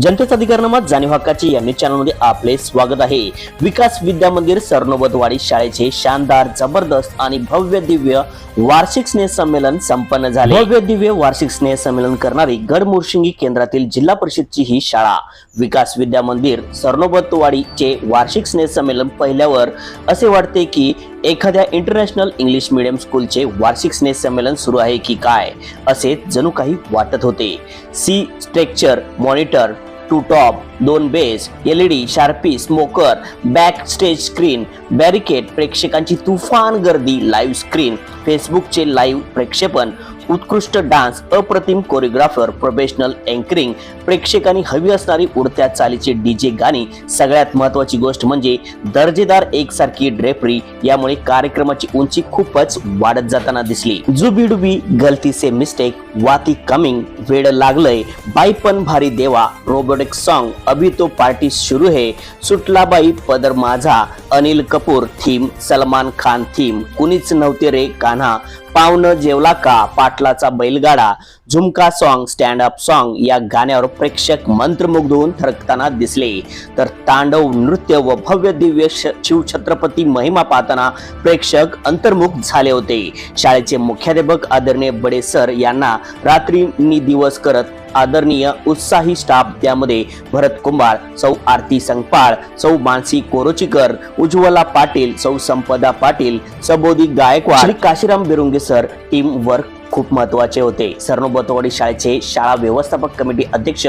जनतेचा अधिकारनामा जाणीव हक्काचे या न्यूज चॅनलमध्ये आपले स्वागत आहे। विकास विद्या मंदिर सरनोबतवाडी शाळेचे शानदार जबरदस्त आणि भव्य दिव्य वार्षिक स्नेह संमेलन संपन्न झाले। भव्य दिव्य वार्षिक स्नेह संमेलन करणारी गडमुर्शिंगी केंद्रातील जिल्हा परिषदची ही शाळा विकास विद्या मंदिर सरनोबतवाडीचे वार्षिक स्नेह संमेलन पाहिल्यावर असे वाटते की एखाद्या इंटरनॅशनल इंग्लिश मीडियम स्कूलचे वार्षिक स्नेह संमेलन सुरू आहे की काय असे जणू काही वाटत होते। C structure, monitor, 2 top, 2 base, LED, Sharpy, smoker, back stage screen, barricade, प्रेक्षकांची तुफान गर्दी, लाईव्ह स्क्रीन, फेसबुकचे लाईव्ह प्रक्षेपण, उत्कृष्ट डान्स, अप्रतिम कोरिओग्राफर, प्रोफेशनल अँकरिंग, प्रेक्षकांनी हवी असणारी उडत्या चालीचे डीजे गाणी, सगळ्यात महत्त्वाची गोष्ट म्हणजे दर्जेदार एकसारखी ड्रेपरी। यामुळे कार्यक्रमाची उंची खूपच वाढत जाताना दिसली। जुबीडुबी, गलती से मिस्टेक, वाती कमिंग, वेड लागलंय, बाई पण भारी देवा, रोबोटिक सॉन्ग, अभी तो पार्टी शुरू है, सुटला बाई पदर माझा, अनिल कपूर थीम, सलमान खान थीम, कुणीच नव्हते रे कान्हा, पावनं जेवला का, पाटलाचा बैलगाडा, झुमका सॉन्ग, स्टँड अप सॉन्ग या गाण्यावर प्रेक्षक मंत्रमुग्ध होऊन थरकताना दिसले। तर तांडव नृत्य व भव्य दिव्य शिवछत्रपती महिमा पाहताना प्रेक्षक अंतर्मुख झाले होते। शाळेचे मुख्याध्यापक आदरणीय बडे सर यांना रात्री दिवस करत आदरणीय उत्साही स्टाफ, त्यामध्ये भरत कुंभार, सौ आरती संगपाळ, सौ मानसी कोरोचीकर, उज्ज्वला पाटील, सौ Sampada Patil, Sabodhi Gaikwad, Shri Kashiram Birunge sir team work खूप महत्वाचे होते। सरनोबतवाडी शाळेचे शाळा व्यवस्थापक कमिटी अध्यक्ष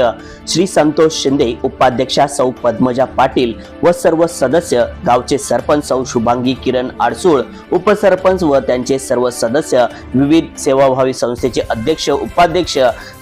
श्री संतोष शिंदे, उपाध्यक्षा सौ पद्मजा पाटील व सर्व सदस्य, गावचे सरपंच सौ शुभांगी किरण आडसूळ, उपसरपंच व त्यांचे सर्व सदस्य, विविध सेवाभावी संस्थेचे अध्यक्ष, उपाध्यक्ष,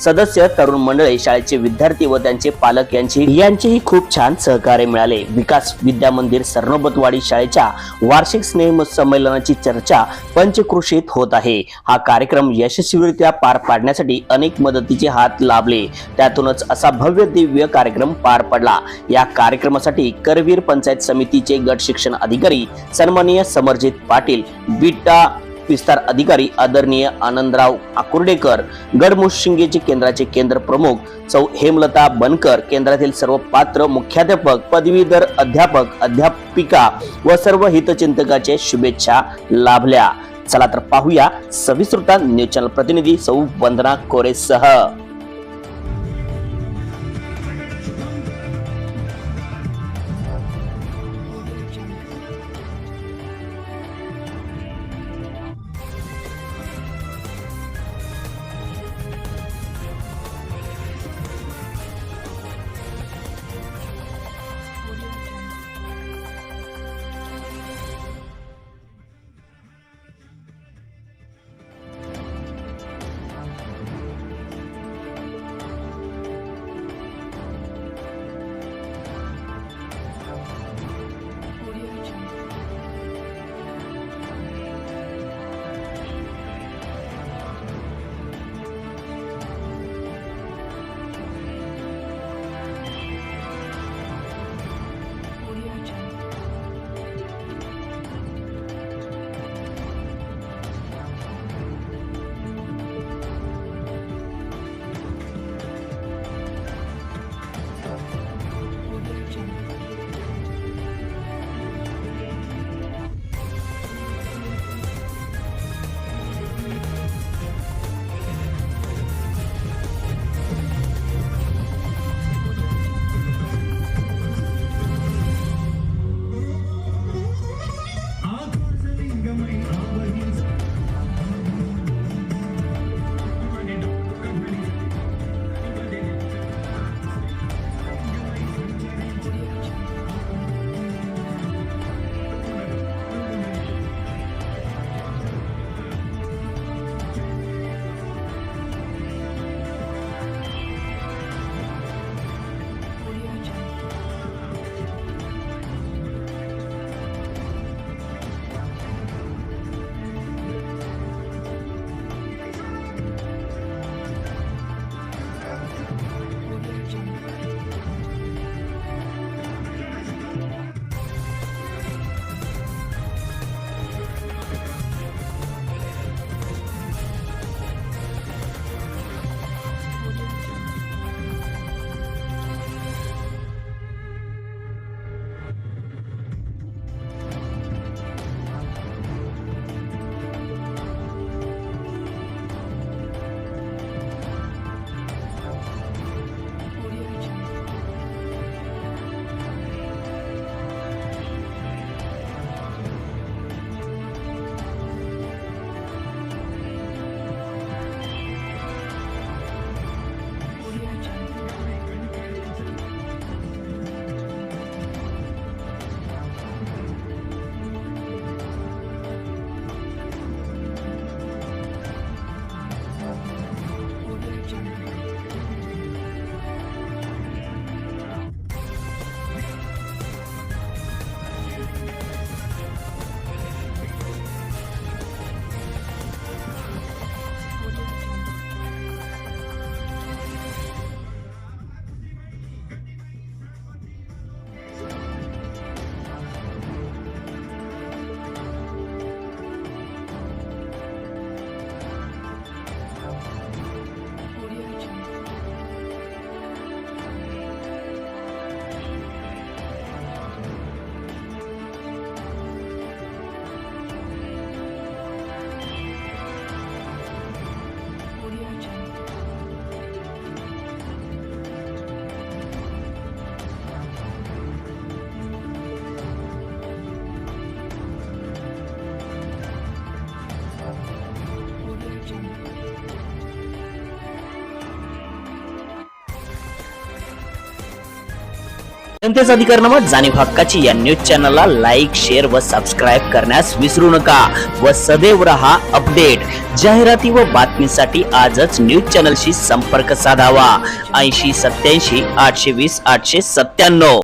सदस्य, तरुण मंडळी, शाळेचे विद्यार्थी व त्यांचे पालक यांचेही खूप छान सहकार्य मिळाले। विकास विद्या मंदिर सरनोबतवाडी शाळेच्या वार्षिक स्नेह संमेलनाची चर्चा पंचक्रोशीत होत आहे। हा कार्यक्रम यशस्वीरित्या पार पाडण्यासाठी अनेक मदतीचे हात लाभले, त्यातूनच असा भव्य दिव्य कार्यक्रम पार पडला। या कार्यक्रमासाठी करवीर पंचायत समितीचे गट शिक्षण अधिकारी सन्माननीय समरजित पाटील, बीटा विस्तार अधिकारी आदरणीय आनंदराव आकुर्डेकर, गडमुर्शिंगीचे केंद्राचे केंद्र प्रमुख सौ हेमलता बनकर, केंद्रातील सर्व पात्र मुख्याध्यापक, पदवीधर अध्यापक, अध्यापिका व सर्व हितचिंतकाचे शुभेच्छा लाभल्या। चला तर पाहूया सविस्तर न्यूज चॅनल प्रतिनिधी सौ वंदना कोरेसह। जनतेचा अधिकारनामा जाणीव हक्काची या न्यूज चॅनलला लाईक, शेअर व सबस्क्राईब करण्यास विसरू नका व सदैव रहा अपडेट. जाहिराती व बातमीसाठी आजच न्यूज चॅनलशी संपर्क साधावा. 80 87 820 897.